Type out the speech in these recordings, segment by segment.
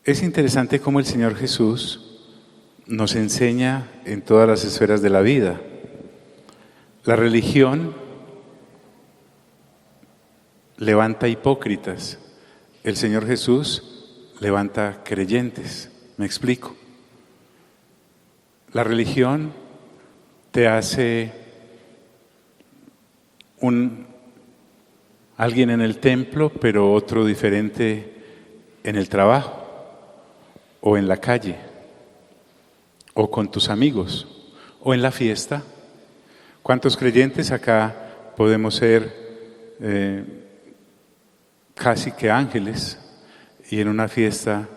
Es interesante cómo el Señor Jesús nos enseña en todas las esferas de la vida. La religión levanta hipócritas, el Señor Jesús levanta creyentes. ¿Me explico? La religión te hace alguien en el templo, pero otro diferente en el trabajo, o en la calle, o con tus amigos, o en la fiesta. ¿Cuántos creyentes acá podemos ser casi que ángeles y en una fiesta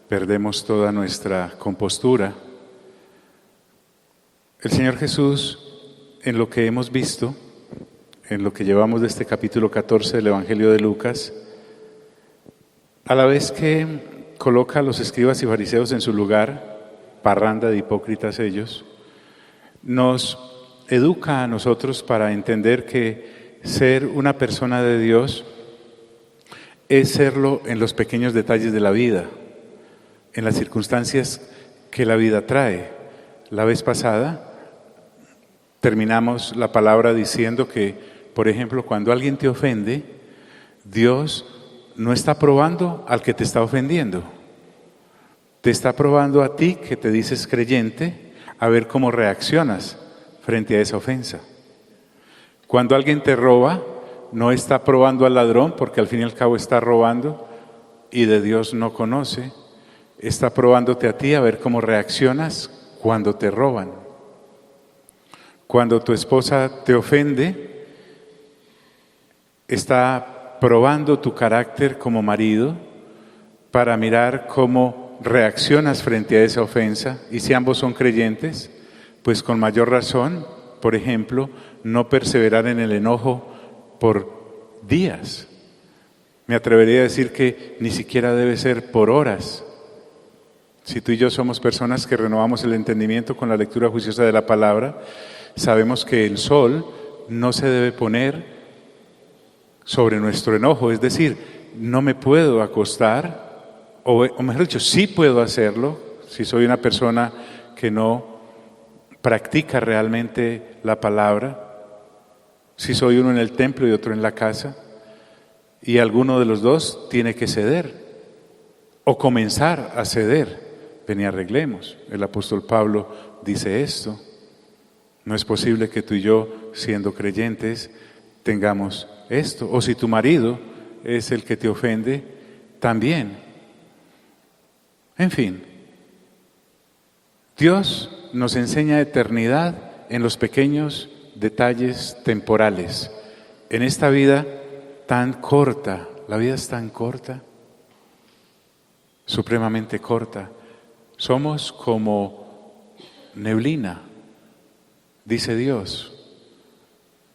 perdemos toda nuestra compostura? El Señor Jesús, en lo que hemos visto, en lo que llevamos de este capítulo 14 del Evangelio de Lucas, a la vez que coloca a los escribas y fariseos en su lugar, parranda de hipócritas ellos, nos educa a nosotros para entender que ser una persona de Dios es serlo en los pequeños detalles de la vida, en las circunstancias que la vida trae. La vez pasada terminamos la palabra diciendo que, por ejemplo, cuando alguien te ofende, Dios no está probando al que te está ofendiendo. Te está probando a ti, que te dices creyente, a ver cómo reaccionas frente a esa ofensa. Cuando alguien te roba, no está probando al ladrón, porque al fin y al cabo está robando y de Dios no conoce. Está probándote a ti a ver cómo reaccionas cuando te roban. Cuando tu esposa te ofende, está probando tu carácter como marido para mirar cómo reaccionas frente a esa ofensa. Y si ambos son creyentes, pues con mayor razón, por ejemplo, no perseverar en el enojo por días. Me atrevería a decir que ni siquiera debe ser por horas. Si tú y yo somos personas que renovamos el entendimiento con la lectura juiciosa de la palabra, sabemos que el sol no se debe poner sobre nuestro enojo. Es decir, no me puedo acostar, o mejor dicho, sí puedo hacerlo, si soy una persona que no practica realmente la palabra, si soy uno en el templo y otro en la casa, y alguno de los dos tiene que ceder, o comenzar a ceder. Ven y arreglemos. El apóstol Pablo dice esto. No es posible que tú y yo, siendo creyentes, tengamos esto. O si tu marido es el que te ofende, también. En fin, Dios nos enseña eternidad en los pequeños detalles temporales. En esta vida tan corta, la vida es tan corta, supremamente corta. Somos como neblina, dice Dios.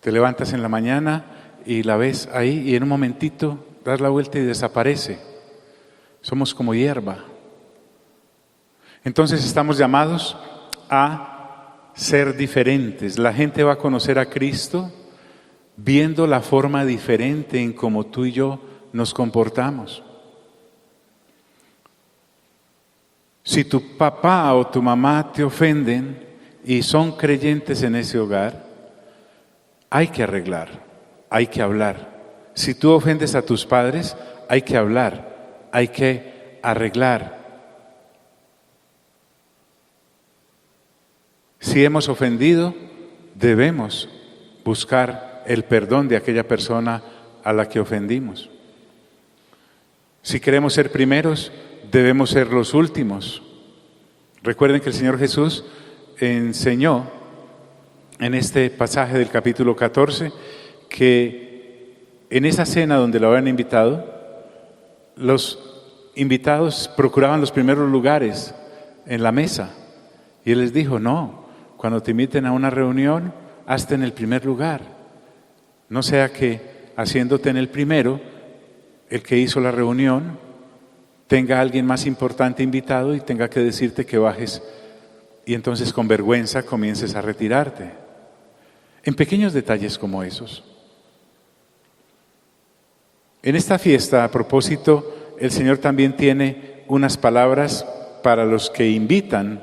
Te levantas en la mañana y la ves ahí y en un momentito das la vuelta y desaparece. Somos como hierba. Entonces estamos llamados a ser diferentes. La gente va a conocer a Cristo viendo la forma diferente en cómo tú y yo nos comportamos. Si tu papá o tu mamá te ofenden y son creyentes en ese hogar, hay que arreglar, hay que hablar. Si tú ofendes a tus padres, hay que hablar, hay que arreglar. Si hemos ofendido, debemos buscar el perdón de aquella persona a la que ofendimos. Si queremos ser primeros, debemos ser los últimos. Recuerden que el Señor Jesús enseñó en este pasaje del capítulo 14 que en esa cena donde lo habían invitado, los invitados procuraban los primeros lugares en la mesa. Y Él les dijo, no, cuando te inviten a una reunión, hazte en el primer lugar. No sea que haciéndote en el primero, el que hizo la reunión tenga a alguien más importante invitado y tenga que decirte que bajes y entonces con vergüenza comiences a retirarte. En pequeños detalles como esos. En esta fiesta, a propósito, el Señor también tiene unas palabras para los que invitan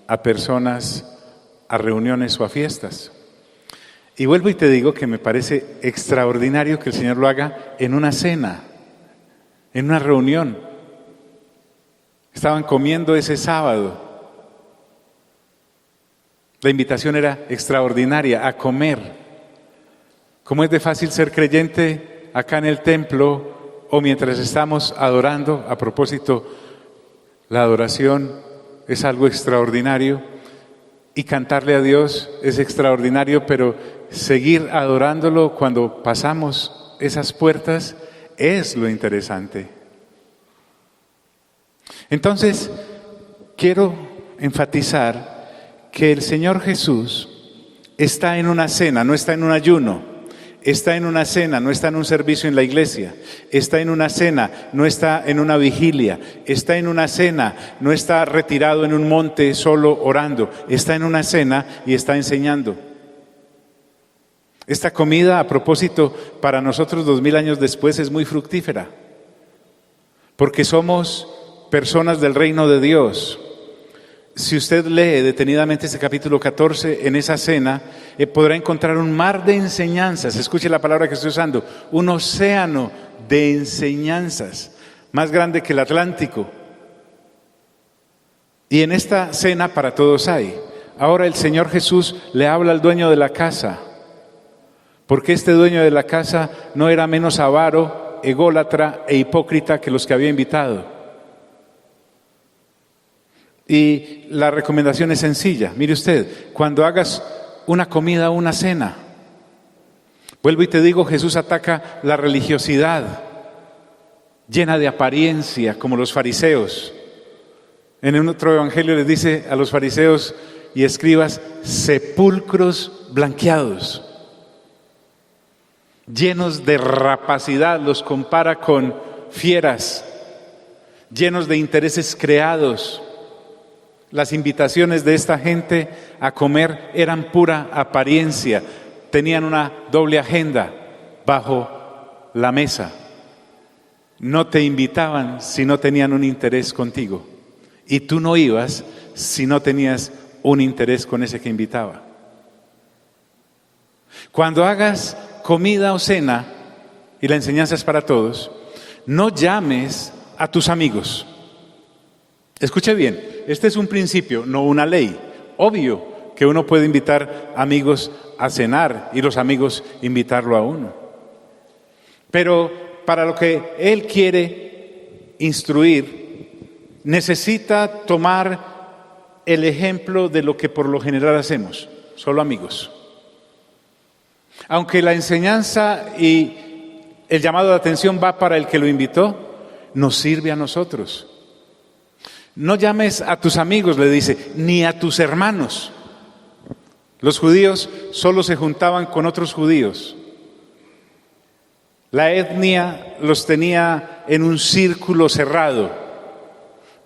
a personas a reuniones o a fiestas. Y vuelvo y te digo que me parece extraordinario que el Señor lo haga en una cena, en una reunión. Estaban comiendo ese sábado. La invitación era extraordinaria, a comer. Como es de fácil ser creyente acá en el templo o mientras estamos adorando. A propósito, la adoración es algo extraordinario y cantarle a Dios es extraordinario, pero seguir adorándolo cuando pasamos esas puertas es lo interesante. Entonces, quiero enfatizar que el Señor Jesús está en una cena, no está en un ayuno. Está en una cena, no está en un servicio en la iglesia. Está en una cena, no está en una vigilia. Está en una cena, no está retirado en un monte solo orando. Está en una cena y está enseñando. Esta comida, a propósito, para nosotros 2000 años después es muy fructífera. Porque somos personas del reino de Dios. Si usted lee detenidamente este capítulo 14, en esa cena, podrá encontrar un mar de enseñanzas. Escuche la palabra que estoy usando. Un océano de enseñanzas, más grande que el Atlántico. Y en esta cena para todos hay. Ahora el Señor Jesús le habla al dueño de la casa. Porque este dueño de la casa no era menos avaro, ególatra e hipócrita que los que había invitado. Y la recomendación es sencilla. Mire usted, cuando hagas una comida o una cena, vuelvo y te digo, Jesús ataca la religiosidad llena de apariencia, como los fariseos. En un otro evangelio les dice a los fariseos y escribas, sepulcros blanqueados, llenos de rapacidad, los compara con fieras, llenos de intereses creados. Las invitaciones de esta gente a comer eran pura apariencia, tenían una doble agenda bajo la mesa. No te invitaban si no tenían un interés contigo, y tú no ibas si no tenías un interés con ese que invitaba. Cuando hagas comida o cena, y la enseñanza es para todos, no llames a tus amigos. Escuche bien, este es un principio, no una ley. Obvio que uno puede invitar amigos a cenar y los amigos invitarlo a uno. Pero para lo que él quiere instruir, necesita tomar el ejemplo de lo que por lo general hacemos, solo amigos. Aunque la enseñanza y el llamado de atención va para el que lo invitó, nos sirve a nosotros. No llames a tus amigos, le dice, ni a tus hermanos. Los judíos solo se juntaban con otros judíos. La etnia los tenía en un círculo cerrado,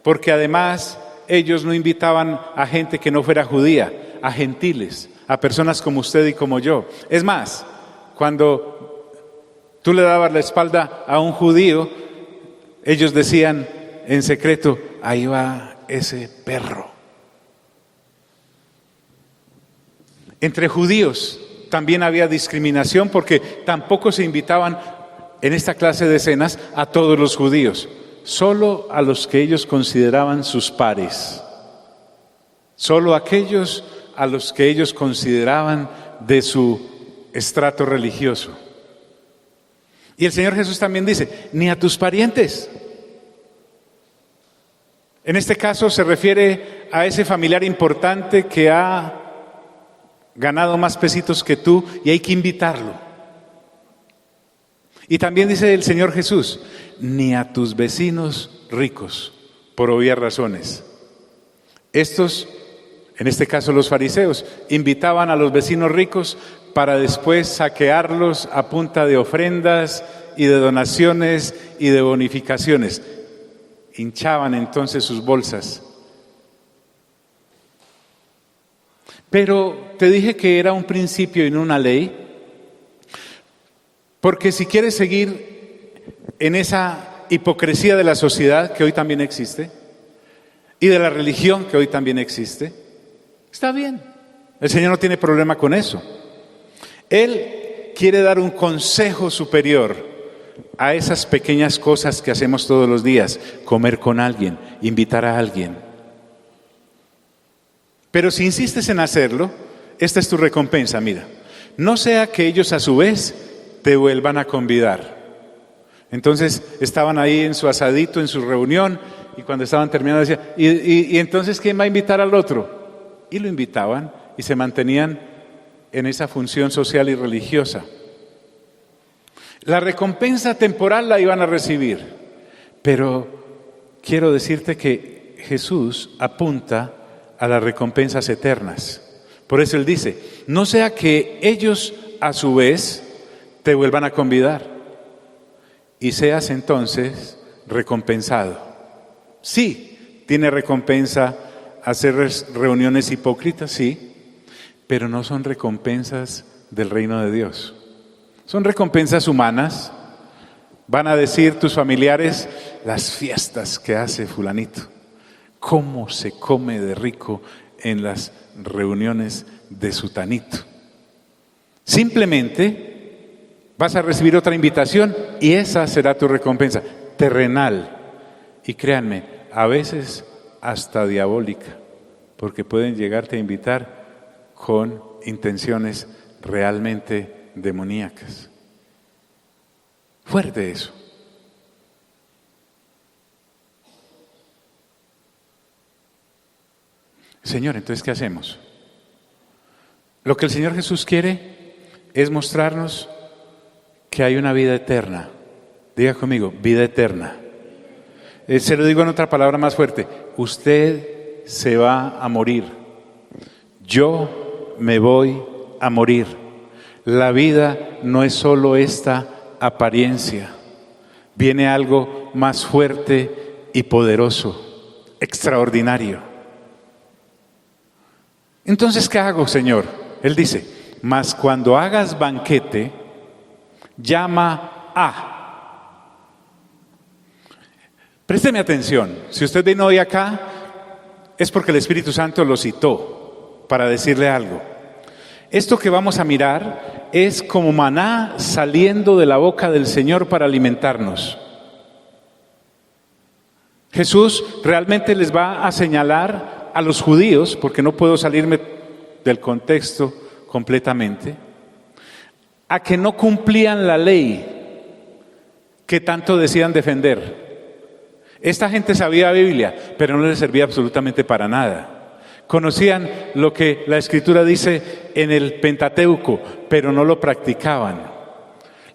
porque además ellos no invitaban a gente que no fuera judía, a gentiles, a personas como usted y como yo. Es más, cuando tú le dabas la espalda a un judío, ellos decían en secreto, ahí va ese perro. Entre judíos también había discriminación porque tampoco se invitaban en esta clase de cenas a todos los judíos, solo a los que ellos consideraban sus pares, solo aquellos a los que ellos consideraban de su estrato religioso. Y el Señor Jesús también dice, ni a tus parientes. En este caso se refiere a ese familiar importante que ha ganado más pesitos que tú y hay que invitarlo. Y también dice el Señor Jesús, ni a tus vecinos ricos, por obvias razones. Estos, en este caso los fariseos, invitaban a los vecinos ricos para después saquearlos a punta de ofrendas y de donaciones y de bonificaciones. Hinchaban entonces sus bolsas. Pero te dije que era un principio y no una ley, porque si quieres seguir en esa hipocresía de la sociedad que hoy también existe y de la religión que hoy también existe. Está bien, el Señor no tiene problema con eso. Él quiere dar un consejo superior a esas pequeñas cosas que hacemos todos los días: comer con alguien, invitar a alguien. Pero si insistes en hacerlo, esta es tu recompensa, mira. No sea que ellos a su vez te vuelvan a convidar. Entonces estaban ahí en su asadito, en su reunión, y cuando estaban terminando decían, ¿y entonces quién va a invitar al otro? Y lo invitaban y se mantenían en esa función social y religiosa. La recompensa temporal la iban a recibir, pero quiero decirte que Jesús apunta a las recompensas eternas. Por eso Él dice, no sea que ellos a su vez te vuelvan a convidar y seas entonces recompensado. Sí, tiene recompensa hacer reuniones hipócritas, sí, pero no son recompensas del reino de Dios. Son recompensas humanas. Van a decir tus familiares, las fiestas que hace fulanito, cómo se come de rico en las reuniones de sutanito. Simplemente vas a recibir otra invitación y esa será tu recompensa terrenal. Y créanme, a veces hasta diabólica, porque pueden llegarte a invitar con intenciones realmente demoníacas. Fuerte eso. Señor, entonces, ¿qué hacemos? Lo que el Señor Jesús quiere es mostrarnos que hay una vida eterna. Diga conmigo, vida eterna. Se lo digo en otra palabra más fuerte. Usted se va a morir. Yo me voy a morir. La vida no es solo esta apariencia. Viene algo más fuerte y poderoso, extraordinario. Entonces, ¿qué hago, Señor? Él dice, mas cuando hagas banquete, llama a. Présteme atención, si usted vino hoy acá, es porque el Espíritu Santo lo citó para decirle algo. Esto que vamos a mirar es como maná saliendo de la boca del Señor para alimentarnos. Jesús realmente les va a señalar a los judíos, porque no puedo salirme del contexto completamente, a que no cumplían la ley que tanto decían defender. Esta gente sabía Biblia, pero no les servía absolutamente para nada. Conocían lo que la Escritura dice en el Pentateuco, pero no lo practicaban.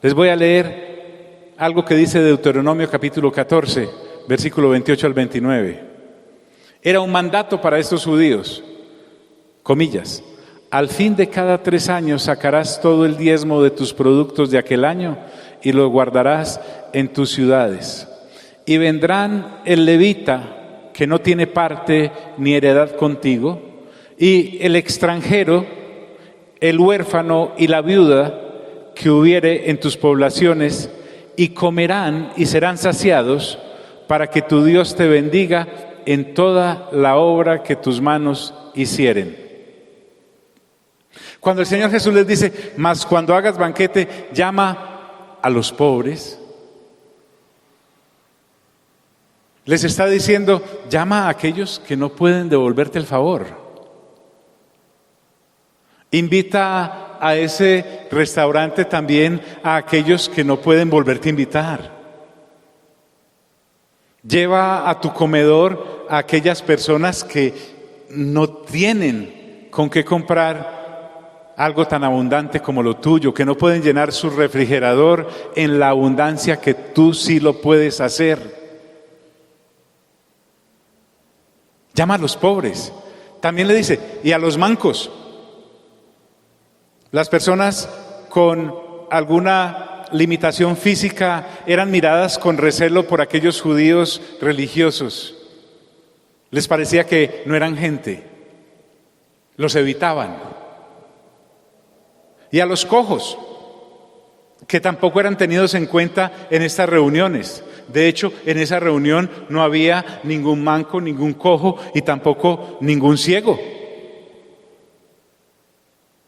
Les voy a leer algo que dice Deuteronomio capítulo 14, versículo 28 al 29. Era un mandato para estos judíos, comillas, al fin de cada 3 años sacarás todo el diezmo de tus productos de aquel año y lo guardarás en tus ciudades. Y vendrán el levita, que no tiene parte ni heredad contigo, y el extranjero, el huérfano y la viuda que hubiere en tus poblaciones, y comerán y serán saciados, para que tu Dios te bendiga en toda la obra que tus manos hicieren. Cuando el Señor Jesús les dice, mas cuando hagas banquete, llama a los pobres, les está diciendo, llama a aquellos que no pueden devolverte el favor. Invita a ese restaurante también a aquellos que no pueden volverte a invitar. Lleva a tu comedor a aquellas personas que no tienen con qué comprar algo tan abundante como lo tuyo, que no pueden llenar su refrigerador en la abundancia que tú sí lo puedes hacer. Llama a los pobres. También le dice, y a los mancos. Las personas con alguna limitación física eran miradas con recelo por aquellos judíos religiosos. Les parecía que no eran gente. Los evitaban. Y a los cojos, que tampoco eran tenidos en cuenta en estas reuniones. De hecho, en esa reunión no había ningún manco, ningún cojo y tampoco ningún ciego.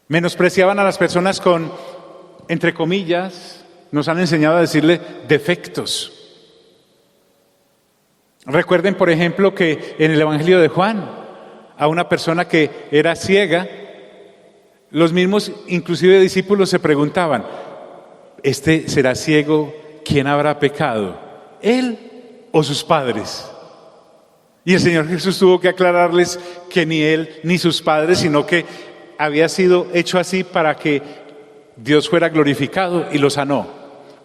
Menospreciaban a las personas con, entre comillas, nos han enseñado a decirle defectos. Recuerden, por ejemplo, que en el Evangelio de Juan, a una persona que era ciega, los mismos, inclusive discípulos, se preguntaban, ¿este será ciego? ¿Quién habrá pecado? ¿Él o sus padres? Y el Señor Jesús tuvo que aclararles que ni él ni sus padres, sino que había sido hecho así para que Dios fuera glorificado, y lo sanó,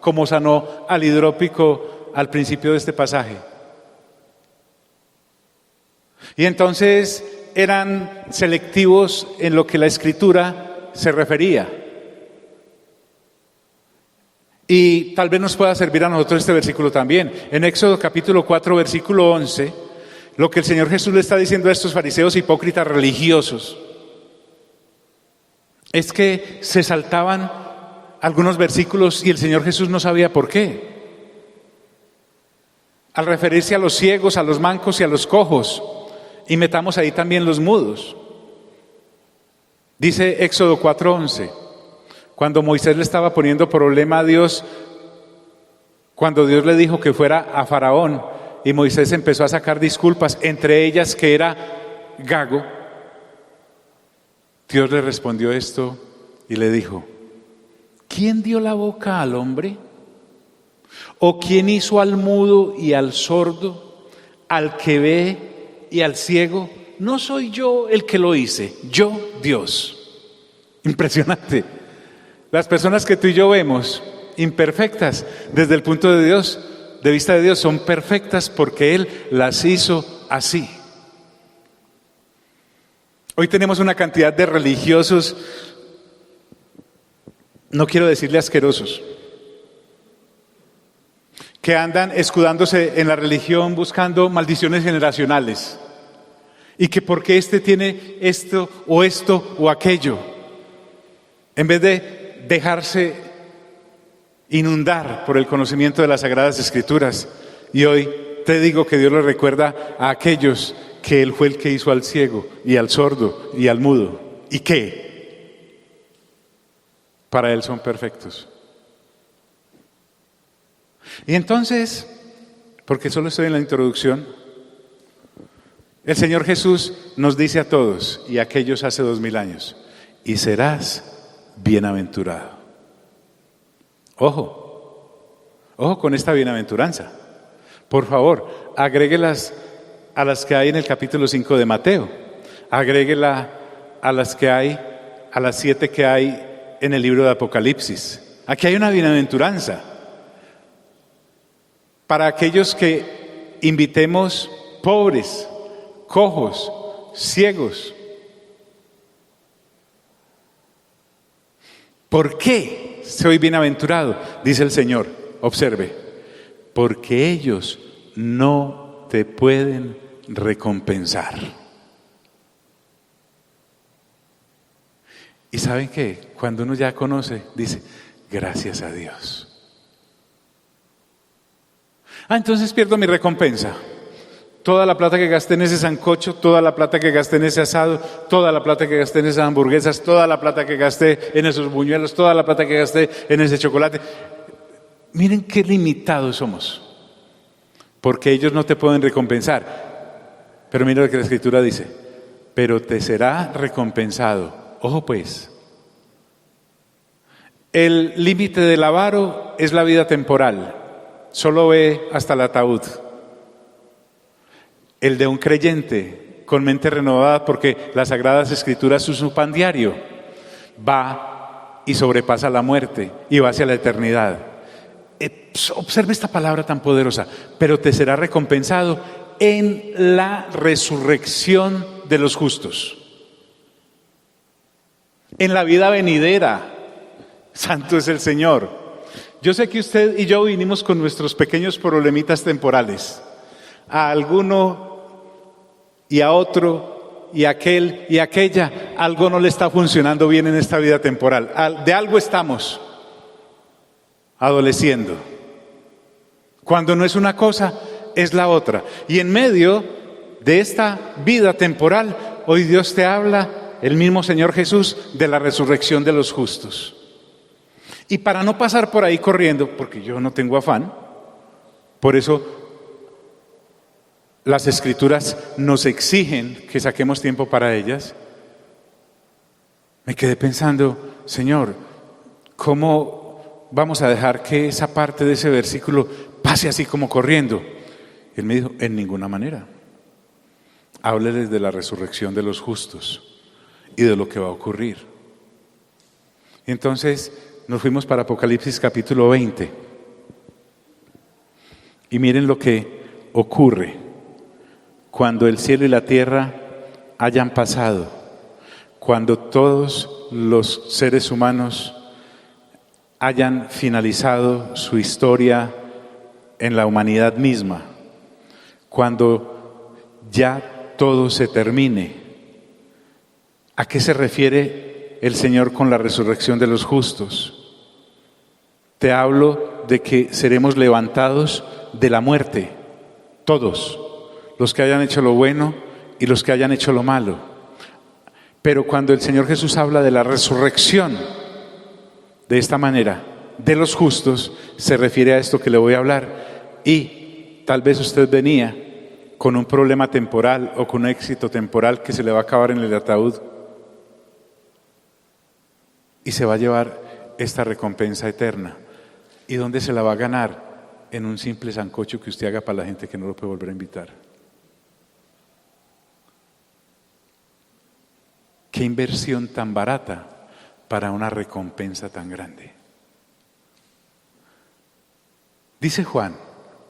como sanó al hidrópico al principio de este pasaje. Y entonces eran selectivos en lo que la Escritura se refería. Y tal vez nos pueda servir a nosotros este versículo también. En Éxodo capítulo 4, versículo 11, lo que el Señor Jesús le está diciendo a estos fariseos hipócritas religiosos es que se saltaban algunos versículos y el Señor Jesús no sabía por qué. Al referirse a los ciegos, a los mancos y a los cojos, y metamos ahí también los mudos. Dice Éxodo 4:11, cuando Moisés le estaba poniendo problema a Dios, cuando Dios le dijo que fuera a Faraón y Moisés empezó a sacar disculpas, entre ellas que era gago, Dios le respondió esto y le dijo, ¿quién dio la boca al hombre? ¿O quién hizo al mudo y al sordo, al que ve y al ciego? No soy yo el que lo hice, yo Dios. Impresionante. Las personas que tú y yo vemos imperfectas desde el punto de Dios, de vista de Dios, son perfectas porque Él las hizo así. Hoy tenemos una cantidad de religiosos, no quiero decirle asquerosos, que andan escudándose en la religión buscando maldiciones generacionales. Y que porque este tiene esto o aquello, en vez de dejarse inundar por el conocimiento de las Sagradas Escrituras. Y hoy te digo que Dios le recuerda a aquellos que Él fue el que hizo al ciego y al sordo y al mudo. ¿Y qué? Para Él son perfectos. Y entonces, porque solo estoy en la introducción, el Señor Jesús nos dice a todos, y a aquellos hace 2000 años, y serás bienaventurado. Ojo con esta bienaventuranza. Por favor, agréguelas a las que hay en el capítulo 5 de Mateo. Agréguela a las que hay, a las 7 que hay en el libro de Apocalipsis. Aquí hay una bienaventuranza para aquellos que invitemos pobres, cojos, ciegos. ¿Por qué soy bienaventurado? Dice el Señor, observe, porque ellos no te pueden recompensar. ¿Y saben qué? Cuando uno ya conoce, dice, gracias a Dios. Entonces pierdo mi recompensa. Toda la plata que gasté en ese sancocho, toda la plata que gasté en ese asado, toda la plata que gasté en esas hamburguesas, toda la plata que gasté en esos buñuelos, toda la plata que gasté en ese chocolate. Miren qué limitados somos, porque ellos no te pueden recompensar. Pero mira lo que la Escritura dice, pero te será recompensado. Ojo pues, el límite del avaro es la vida temporal, solo ve hasta el ataúd. El de un creyente con mente renovada, porque las Sagradas Escrituras es su pan diario, va y sobrepasa la muerte y va hacia la eternidad. Observe esta palabra tan poderosa, pero te será recompensado en la resurrección de los justos, en la vida venidera. Santo es el Señor. Yo sé que usted y yo vinimos con nuestros pequeños problemitas temporales. A alguno y a otro y a aquel y a aquella, algo no le está funcionando bien en esta vida temporal. De algo estamos adoleciendo. Cuando no es una cosa, es la otra. Y en medio de esta vida temporal, hoy Dios te habla, el mismo Señor Jesús, de la resurrección de los justos. Y para no pasar por ahí corriendo, porque yo no tengo afán, por eso las Escrituras nos exigen que saquemos tiempo para ellas, me quedé pensando, Señor, ¿cómo vamos a dejar que esa parte de ese versículo pase así como corriendo? Él me dijo, en ninguna manera. Hábleles de la resurrección de los justos y de lo que va a ocurrir. Y entonces nos fuimos para Apocalipsis capítulo 20. Y miren lo que ocurre cuando el cielo y la tierra hayan pasado, cuando todos los seres humanos hayan finalizado su historia en la humanidad misma, cuando ya todo se termine. ¿A qué se refiere el Señor con la resurrección de los justos? Te hablo de que seremos levantados de la muerte, todos, los que hayan hecho lo bueno y los que hayan hecho lo malo. Pero cuando el Señor Jesús habla de la resurrección de esta manera de los justos, se refiere a esto que le voy a hablar. Y tal vez usted venía con un problema temporal o con un éxito temporal que se le va a acabar en el ataúd y se va a llevar esta recompensa eterna. ¿Y dónde se la va a ganar? En un simple sancocho que usted haga para la gente que no lo puede volver a invitar. Qué inversión tan barata para una recompensa tan grande. Dice Juan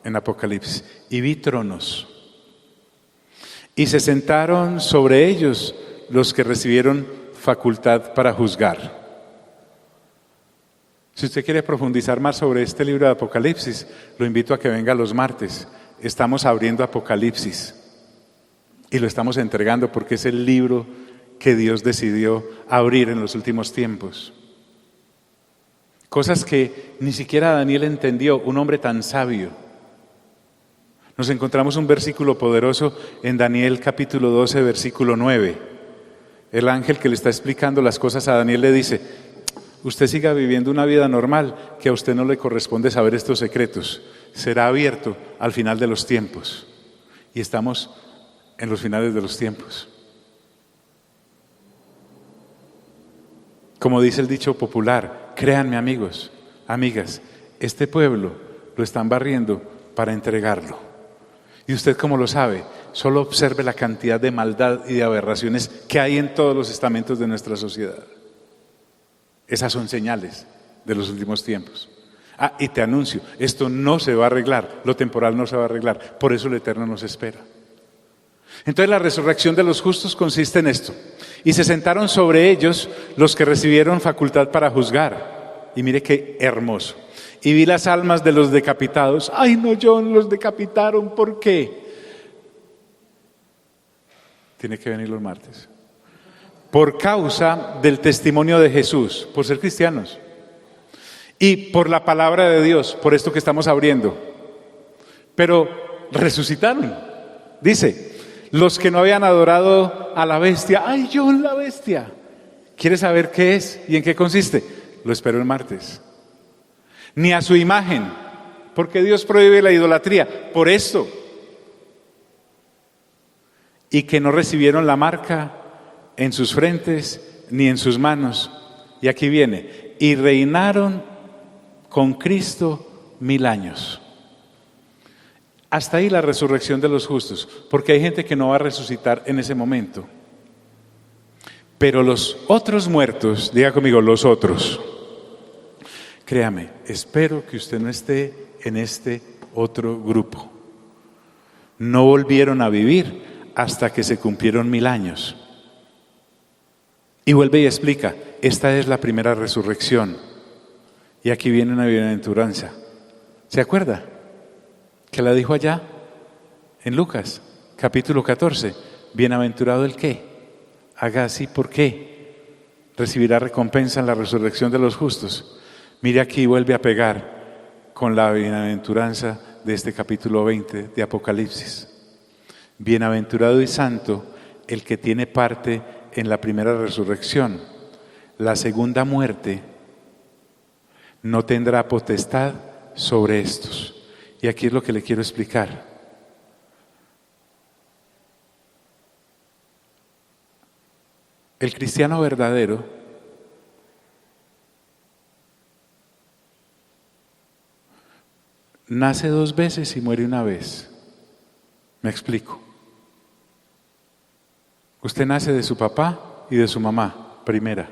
en Apocalipsis, y vi tronos, y se sentaron sobre ellos los que recibieron facultad para juzgar. Si usted quiere profundizar más sobre este libro de Apocalipsis, lo invito a que venga los martes. Estamos abriendo Apocalipsis y lo estamos entregando porque es el libro que Dios decidió abrir en los últimos tiempos. Cosas que ni siquiera Daniel entendió, un hombre tan sabio. Nos encontramos un versículo poderoso en Daniel capítulo 12, versículo 9. El ángel que le está explicando las cosas a Daniel le dice, usted siga viviendo una vida normal, que a usted no le corresponde saber estos secretos. Será abierto al final de los tiempos. Y estamos en los finales de los tiempos. Como dice el dicho popular, créanme amigos, amigas, este pueblo lo están barriendo para entregarlo. Y usted, ¿cómo lo sabe? Solo observe la cantidad de maldad y de aberraciones que hay en todos los estamentos de nuestra sociedad. Esas son señales de los últimos tiempos. Y te anuncio, esto no se va a arreglar, lo temporal no se va a arreglar, por eso el Eterno nos espera. Entonces la resurrección de los justos consiste en esto. Y se sentaron sobre ellos los que recibieron facultad para juzgar. Y mire qué hermoso. Y vi las almas de los decapitados. Ay no, John, los decapitaron, ¿por qué? Tiene que venir los martes. Por causa del testimonio de Jesús, por ser cristianos. Y por la palabra de Dios, por esto que estamos abriendo. Pero resucitaron. Dice, los que no habían adorado a la bestia. ¡Ay, John, la bestia! ¿Quieres saber qué es y en qué consiste? Lo espero el martes. Ni a su imagen, porque Dios prohíbe la idolatría. Por esto. Y que no recibieron la marca en sus frentes ni en sus manos. Y aquí viene. Y reinaron con Cristo 1000 años. Hasta ahí la resurrección de los justos, porque hay gente que no va a resucitar en ese momento. Pero los otros muertos, diga conmigo, los otros. Créame, espero que usted no esté en este otro grupo. No volvieron a vivir hasta que se cumplieron 1000 años. Y vuelve y explica, esta es la primera resurrección. Y aquí viene una bienaventuranza. ¿Se acuerda? Que la dijo allá en Lucas, capítulo 14. Bienaventurado el que haga así, ¿por qué? Recibirá recompensa en la resurrección de los justos. Mire aquí, vuelve a pegar con la bienaventuranza de este capítulo 20 de Apocalipsis. Bienaventurado y santo el que tiene parte en la primera resurrección. La segunda muerte no tendrá potestad sobre estos. Y aquí es lo que le quiero explicar. El cristiano verdadero nace 2 veces y muere 1 vez. Me explico. Usted nace de su papá y de su mamá, primera.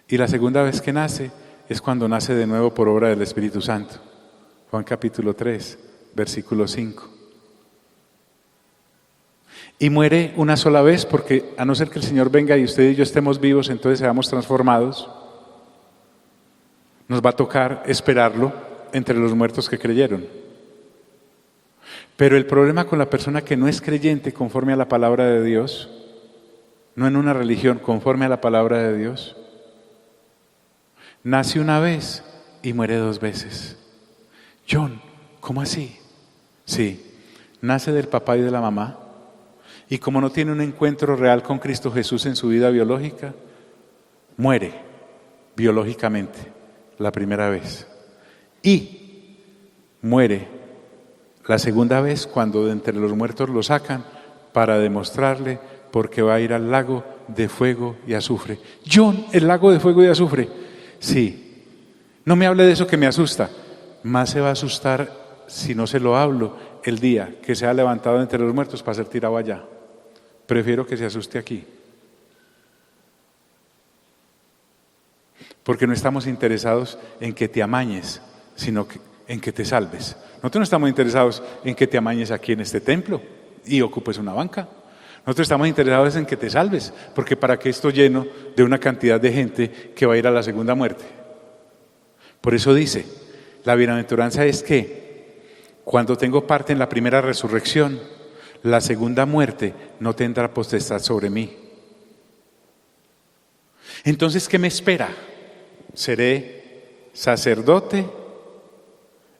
Y la segunda vez que nace es cuando nace de nuevo por obra del Espíritu Santo. Juan capítulo 3, versículo 5. Y muere 1 sola vez porque a no ser que el Señor venga y usted y yo estemos vivos, entonces seamos transformados, nos va a tocar esperarlo entre los muertos que creyeron. Pero el problema con la persona que no es creyente conforme a la palabra de Dios, no en una religión, conforme a la palabra de Dios, nace 1 vez y muere 2 veces. John, ¿cómo así? Sí, nace del papá y de la mamá, y como no tiene un encuentro real con Cristo Jesús en su vida biológica, muere biológicamente la primera vez. Y muere la segunda vez cuando de entre los muertos lo sacan para demostrarle porque va a ir al lago de fuego y azufre. John, el lago de fuego y azufre. Sí, no me hable de eso que me asusta. Más se va a asustar si no se lo hablo el día que se ha levantado entre los muertos para ser tirado allá. Prefiero que se asuste aquí. Porque no estamos interesados en que te amañes, sino en que te salves. Nosotros no estamos interesados en que te amañes aquí en este templo y ocupes una banca. Nosotros estamos interesados en que te salves, porque para que esto lleno de una cantidad de gente que va a ir a la segunda muerte. Por eso dice, la bienaventuranza es que cuando tengo parte en la primera resurrección, la segunda muerte no tendrá potestad sobre mí. Entonces, ¿qué me espera? ¿Seré sacerdote?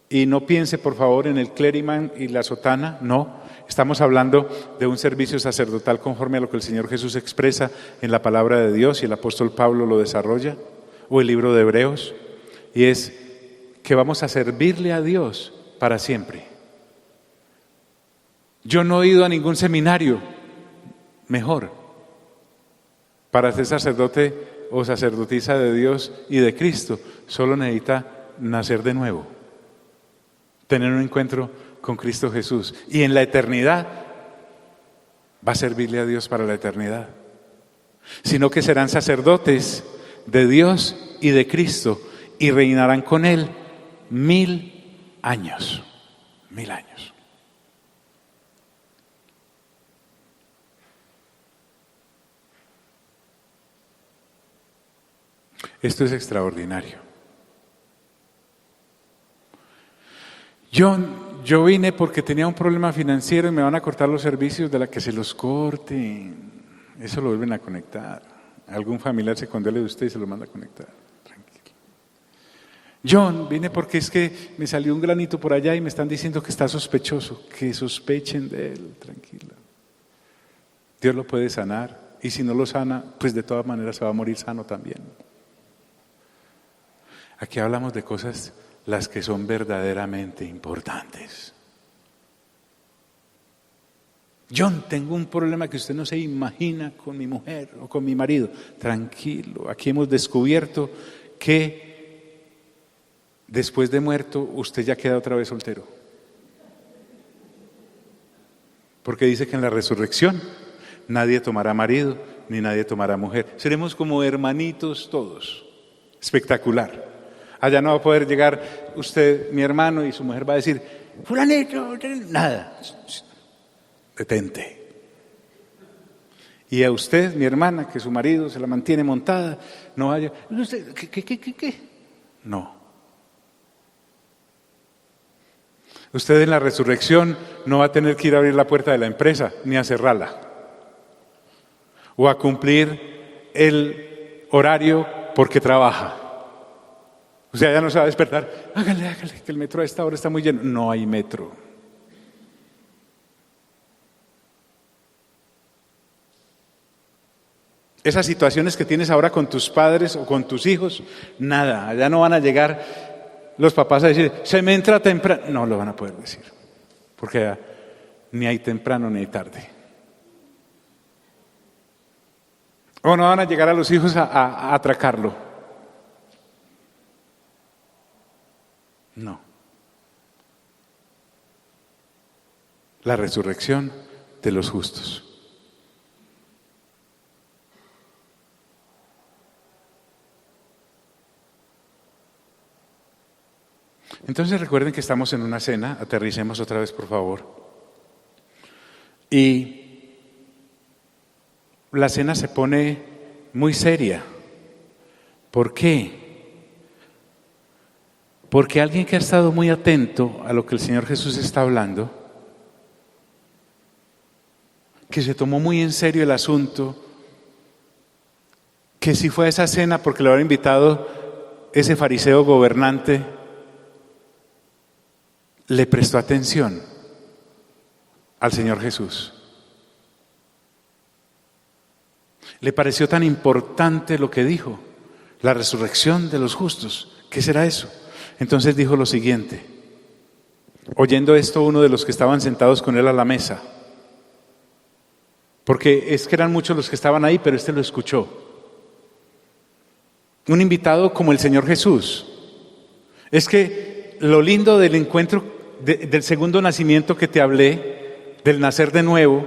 Y no piense por favor en el clériman y la sotana, no. Estamos hablando de un servicio sacerdotal conforme a lo que el Señor Jesús expresa en la palabra de Dios y el apóstol Pablo lo desarrolla, o el libro de Hebreos, y es que vamos a servirle a Dios para siempre. Yo no he ido a ningún seminario, mejor, para ser sacerdote o sacerdotisa de Dios y de Cristo, solo necesita nacer de nuevo, tener un encuentro con Cristo Jesús, y en la eternidad va a servirle a Dios para la eternidad, sino que serán sacerdotes de Dios y de Cristo y reinarán con Él 1000 años. 1000 años. Esto es extraordinario. Yo vine porque tenía un problema financiero y me van a cortar los servicios. De la que se los corten, eso lo vuelven a conectar. Algún familiar se condole de usted y se lo manda a conectar. Tranquilo. John, vine porque es que me salió un granito por allá y me están diciendo que está sospechoso. Que sospechen de él, tranquila. Dios lo puede sanar, y si no lo sana, pues de todas maneras se va a morir sano también. Aquí hablamos de cosas las que son verdaderamente importantes. John, tengo un problema que usted no se imagina con mi mujer o con mi marido. Tranquilo, aquí hemos descubierto que después de muerto usted ya queda otra vez soltero. Porque dice que en la resurrección nadie tomará marido ni nadie tomará mujer. Seremos como hermanitos todos. Espectacular. Allá no va a poder llegar usted, mi hermano, y su mujer va a decir, fulanito, nada. Detente. Y a usted, mi hermana, que su marido se la mantiene montada, no vaya, ¿qué? No. Usted en la resurrección no va a tener que ir a abrir la puerta de la empresa, ni a cerrarla. O a cumplir el horario porque trabaja. O sea, ya no se va a despertar. Hágale, que el metro a esta hora está muy lleno. No hay metro. Esas situaciones que tienes ahora con tus padres o con tus hijos, nada, allá no van a llegar los papás a decir, se me entra temprano. No lo van a poder decir, porque ni hay temprano ni hay tarde. O no van a llegar a los hijos a atracarlo. No. La resurrección de los justos. Entonces recuerden que estamos en una cena, aterricemos otra vez por favor. Y la cena se pone muy seria. ¿Por qué? Porque alguien que ha estado muy atento a lo que el Señor Jesús está hablando, que se tomó muy en serio el asunto, que si fue a esa cena porque lo había invitado ese fariseo gobernante, le prestó atención al Señor Jesús. Le pareció tan importante lo que dijo, la resurrección de los justos. ¿Qué será eso? Entonces dijo lo siguiente. Oyendo esto, uno de los que estaban sentados con él a la mesa, porque es que eran muchos los que estaban ahí, pero este lo escuchó. Un invitado como el Señor Jesús. Es que lo lindo del encuentro del segundo nacimiento que te hablé, del nacer de nuevo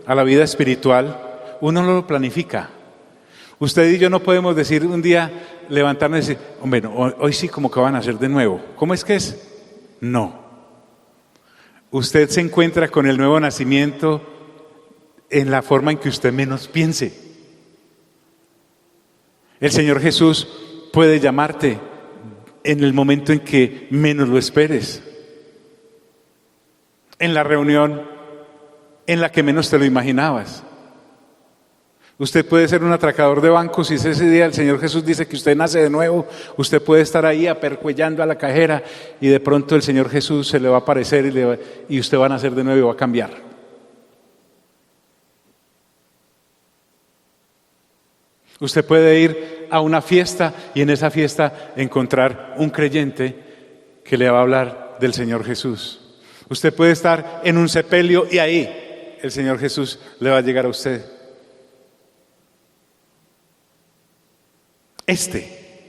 a la vida espiritual, uno no lo planifica. Usted y yo no podemos decir un día, levantarnos y decir, hombre, hoy sí como que van a nacer de nuevo. ¿Cómo es que es? No. Usted se encuentra con el nuevo nacimiento en la forma en que usted menos piense. El Señor Jesús puede llamarte en el momento en que menos lo esperes. En la reunión en la que menos te lo imaginabas. Usted puede ser un atracador de bancos y si ese día el Señor Jesús dice que usted nace de nuevo, usted puede estar ahí apercuellando a la cajera y de pronto el Señor Jesús se le va a aparecer y usted va a nacer de nuevo y va a cambiar. Usted puede ir a una fiesta y en esa fiesta encontrar un creyente que le va a hablar del Señor Jesús. Usted puede estar en un sepelio y ahí el Señor Jesús le va a llegar a usted.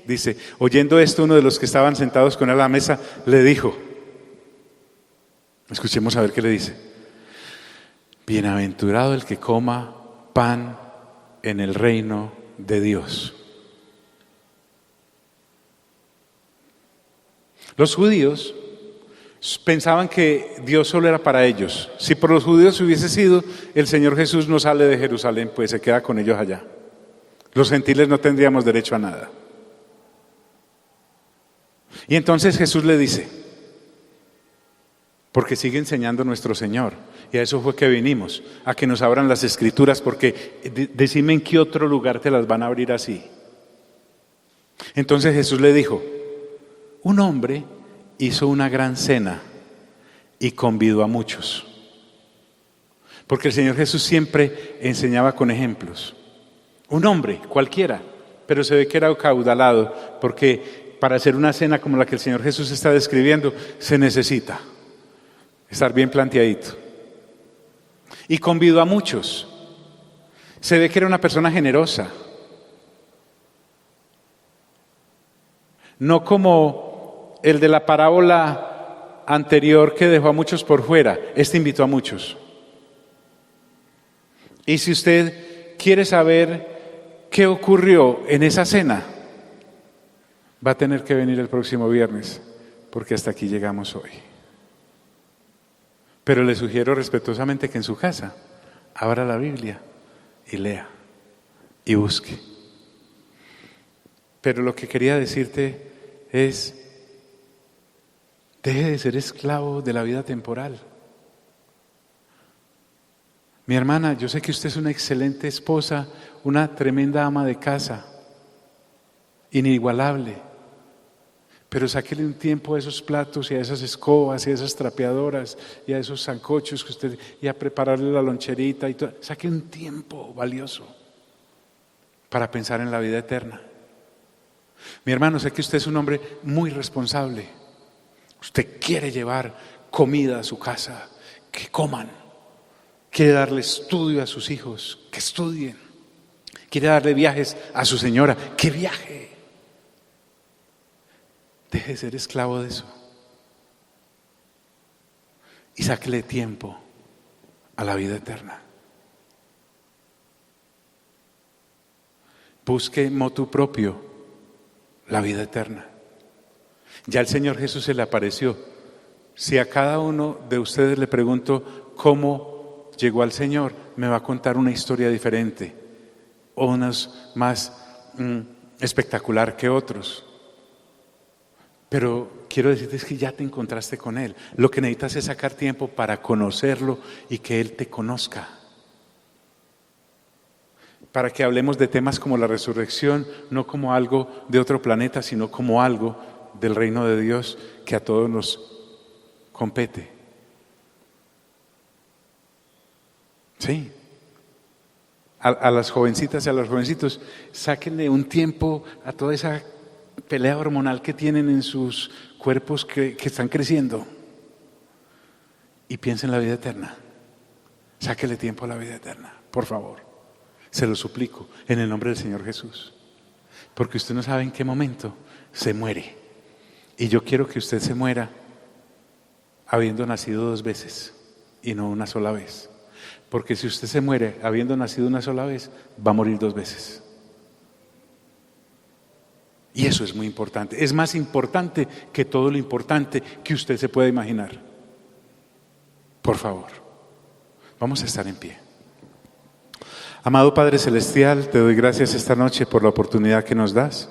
Dice, oyendo esto, uno de los que estaban sentados con él a la mesa le dijo, escuchemos a ver qué le dice. Bienaventurado el que coma pan en el reino de Dios. Los judíos pensaban que Dios solo era para ellos. Si por los judíos hubiese sido, el Señor Jesús no sale de Jerusalén, pues se queda con ellos allá. Los gentiles no tendríamos derecho a nada. Y entonces Jesús le dice, porque sigue enseñando nuestro Señor, y a eso fue que vinimos, a que nos abran las Escrituras, porque decime en qué otro lugar te las van a abrir así. Entonces Jesús le dijo, un hombre hizo una gran cena y convidó a muchos. Porque el Señor Jesús siempre enseñaba con ejemplos. Un hombre, cualquiera, pero se ve que era acaudalado, porque para hacer una cena como la que el Señor Jesús está describiendo, se necesita estar bien planteadito. Y convidó a muchos. Se ve que era una persona generosa. No como el de la parábola anterior que dejó a muchos por fuera. Este invitó a muchos. Y si usted quiere saber qué ocurrió en esa cena, va a tener que venir el próximo viernes, porque hasta aquí llegamos hoy. Pero le sugiero respetuosamente que en su casa abra la Biblia y lea y busque. Pero lo que quería decirte es, deje de ser esclavo de la vida temporal. Mi hermana, yo sé que usted es una excelente esposa, una tremenda ama de casa, inigualable. Pero sáquele un tiempo a esos platos y a esas escobas y a esas trapeadoras y a esos sancochos que usted, y a prepararle la loncherita y todo. Saque un tiempo valioso para pensar en la vida eterna. Mi hermano, sé que usted es un hombre muy responsable. Usted quiere llevar comida a su casa, que coman. Quiere darle estudio a sus hijos, que estudien. Quiere darle viajes a su señora, que viaje. Deje de ser esclavo de eso. Y sáquele tiempo a la vida eterna. Busque motu propio la vida eterna. Ya el Señor Jesús se le apareció. Si a cada uno de ustedes le pregunto cómo llegó al Señor, me va a contar una historia diferente, o unos más espectacular que otros. Pero quiero decirte que ya te encontraste con Él. Lo que necesitas es sacar tiempo para conocerlo y que Él te conozca. Para que hablemos de temas como la resurrección, no como algo de otro planeta, sino como algo del reino de Dios que a todos nos compete. Sí. A las jovencitas y a los jovencitos, sáquenle un tiempo a toda esa pelea hormonal que tienen en sus cuerpos que están creciendo y piensen en la vida eterna. Sáquele tiempo a la vida eterna, por favor. Se lo suplico en el nombre del Señor Jesús, porque usted no sabe en qué momento se muere, y yo quiero que usted se muera habiendo nacido 2 veces y no una sola vez, porque si usted se muere habiendo nacido una sola vez, va a morir 2 veces. Y eso es muy importante. Es más importante que todo lo importante que usted se pueda imaginar. Por favor, vamos a estar en pie. Amado Padre Celestial, te doy gracias esta noche por la oportunidad que nos das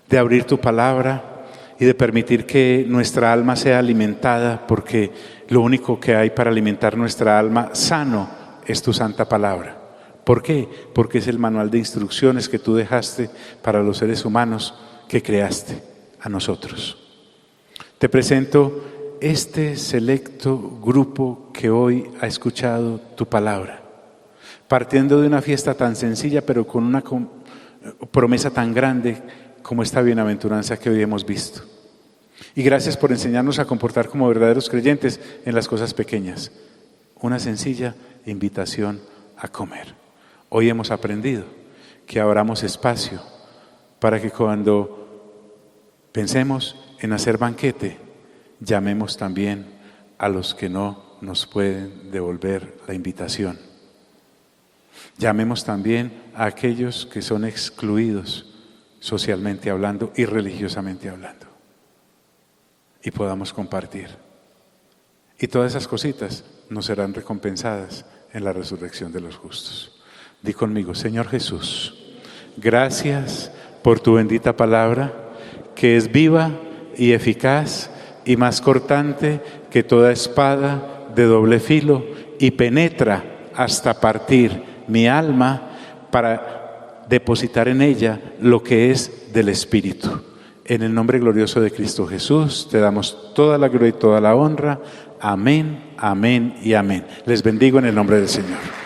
de abrir tu palabra y de permitir que nuestra alma sea alimentada, porque lo único que hay para alimentar nuestra alma sano es tu santa palabra. ¿Por qué? Porque es el manual de instrucciones que tú dejaste para los seres humanos que creaste a nosotros. Te presento este selecto grupo que hoy ha escuchado tu palabra, partiendo de una fiesta tan sencilla, pero con una promesa tan grande como esta bienaventuranza que hoy hemos visto. Y gracias por enseñarnos a comportar como verdaderos creyentes en las cosas pequeñas. Una sencilla invitación a comer. Hoy hemos aprendido que abramos espacio para que cuando pensemos en hacer banquete, llamemos también a los que no nos pueden devolver la invitación. Llamemos también a aquellos que son excluidos socialmente hablando y religiosamente hablando. Y podamos compartir. Y todas esas cositas nos serán recompensadas en la resurrección de los justos. Di conmigo: Señor Jesús, gracias por tu bendita palabra, que es viva y eficaz y más cortante que toda espada de doble filo, y penetra hasta partir mi alma para depositar en ella lo que es del Espíritu. En el nombre glorioso de Cristo Jesús, te damos toda la gloria y toda la honra. Amén, amén y amén. Les bendigo en el nombre del Señor.